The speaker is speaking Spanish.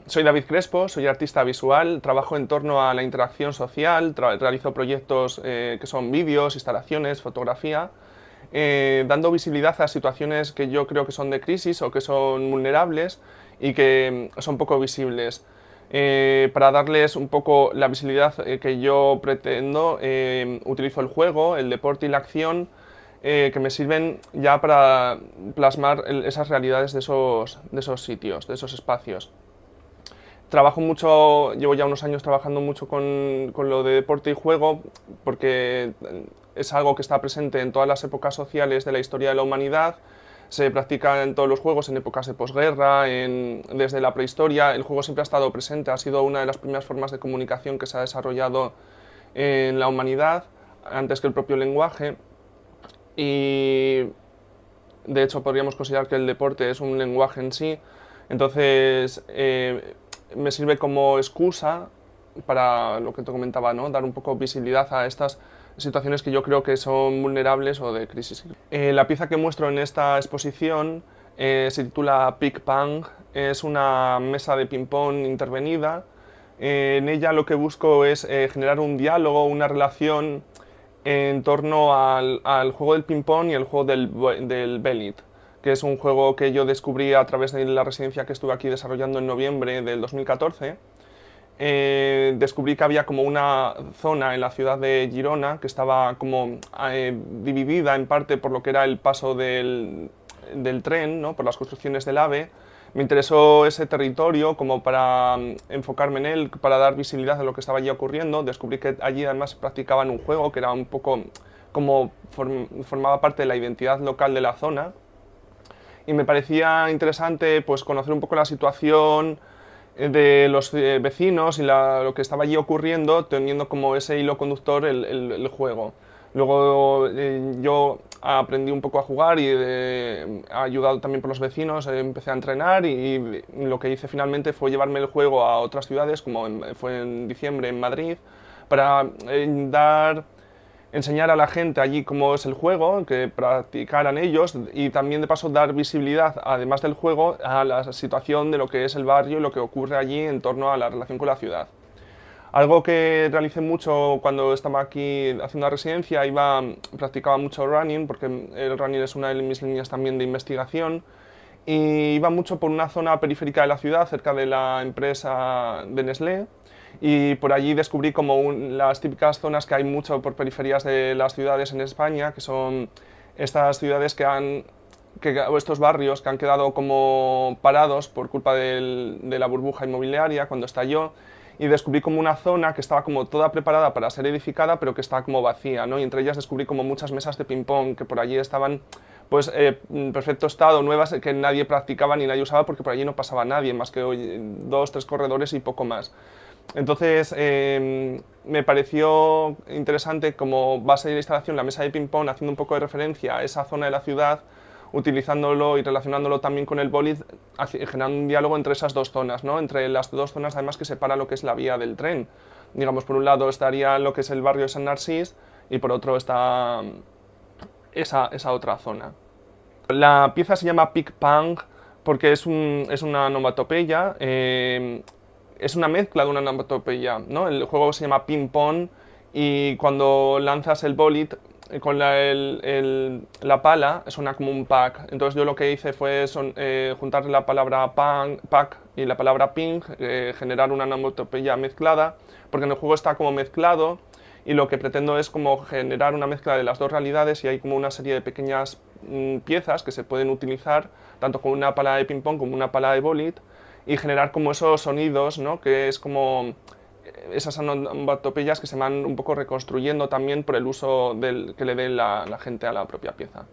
Soy David Crespo, soy artista visual, trabajo en torno a la interacción social, realizo proyectos que son vídeos, instalaciones, fotografía, dando visibilidad a situaciones que yo creo que son de crisis o que son vulnerables y que son poco visibles. Para darles un poco la visibilidad que yo pretendo, utilizo el juego, el deporte y la acción, que me sirven ya para plasmar esas realidades de esos sitios, de esos espacios. Trabajo mucho, llevo ya unos años trabajando mucho con lo de deporte y juego, porque es algo que está presente en todas las épocas sociales de la historia de la humanidad. Se practica en todos los juegos, en épocas de posguerra, desde la prehistoria. El juego siempre ha estado presente, ha sido una de las primeras formas de comunicación que se ha desarrollado en la humanidad, antes que el propio lenguaje. Y de hecho podríamos considerar que el deporte es un lenguaje en sí. Entonces me sirve como excusa para lo que te comentaba, ¿no? Dar un poco visibilidad a estas situaciones que yo creo que son vulnerables o de crisis. La pieza que muestro en esta exposición se titula Ping Pong, es una mesa de ping-pong intervenida. En ella lo que busco es generar un diálogo, una relación en torno al juego del ping-pong y el juego del Belit, que es un juego que yo descubrí a través de la residencia que estuve aquí desarrollando en noviembre del 2014. Descubrí que había como una zona en la ciudad de Girona que estaba como dividida en parte por lo que era el paso del tren, ¿no? Por las construcciones del AVE. Me interesó ese territorio como para enfocarme en él, para dar visibilidad a lo que estaba allí ocurriendo. Descubrí que allí además practicaban un juego que era un poco como formaba parte de la identidad local de la zona. Y me parecía interesante pues conocer un poco la situación de los vecinos y lo que estaba allí ocurriendo, teniendo como ese hilo conductor el juego. Luego yo aprendí un poco a jugar y ayudado también por los vecinos, empecé a entrenar y lo que hice finalmente fue llevarme el juego a otras ciudades, como fue en diciembre en Madrid, para enseñar a la gente allí cómo es el juego, que practicaran ellos y también de paso dar visibilidad, además del juego, a la situación de lo que es el barrio y lo que ocurre allí en torno a la relación con la ciudad. Algo que realicé mucho cuando estaba aquí haciendo la residencia, practicaba mucho running, porque el running es una de mis líneas también de investigación, y iba mucho por una zona periférica de la ciudad, cerca de la empresa de Nestlé, y por allí descubrí como las típicas zonas que hay mucho por periferias de las ciudades en España, que son estas ciudades o estos barrios que han quedado como parados por culpa de la burbuja inmobiliaria cuando estalló, y descubrí como una zona que estaba como toda preparada para ser edificada, pero que estaba como vacía, ¿no? Y entre ellas descubrí como muchas mesas de ping-pong que por allí estaban pues en perfecto estado, nuevas, que nadie practicaba ni nadie usaba porque por allí no pasaba nadie, más que dos, tres corredores y poco más. Entonces me pareció interesante como base de la instalación la mesa de ping-pong, haciendo un poco de referencia a esa zona de la ciudad, utilizándolo y relacionándolo también con el boli, generando un diálogo entre esas dos zonas, ¿no? Entre las dos zonas además que separan lo que es la vía del tren. Digamos, por un lado estaría lo que es el barrio de Sant Narcís y por otro está esa otra zona. La pieza se llama Ping Pong porque es una onomatopeya, es una mezcla de una onomatopeya, ¿no? El juego se llama Ping Pong y cuando lanzas el bolit con la pala suena como un pack. Entonces yo lo que hice fue juntar la palabra pack y la palabra ping, generar una onomatopeya mezclada, porque en el juego está como mezclado y lo que pretendo es como generar una mezcla de las dos realidades y hay como una serie de pequeñas piezas que se pueden utilizar tanto con una pala de ping pong como una pala de bolit y generar como esos sonidos, ¿no? Que es como esas onomatopeyas que se van un poco reconstruyendo también por el uso que le dé la gente a la propia pieza.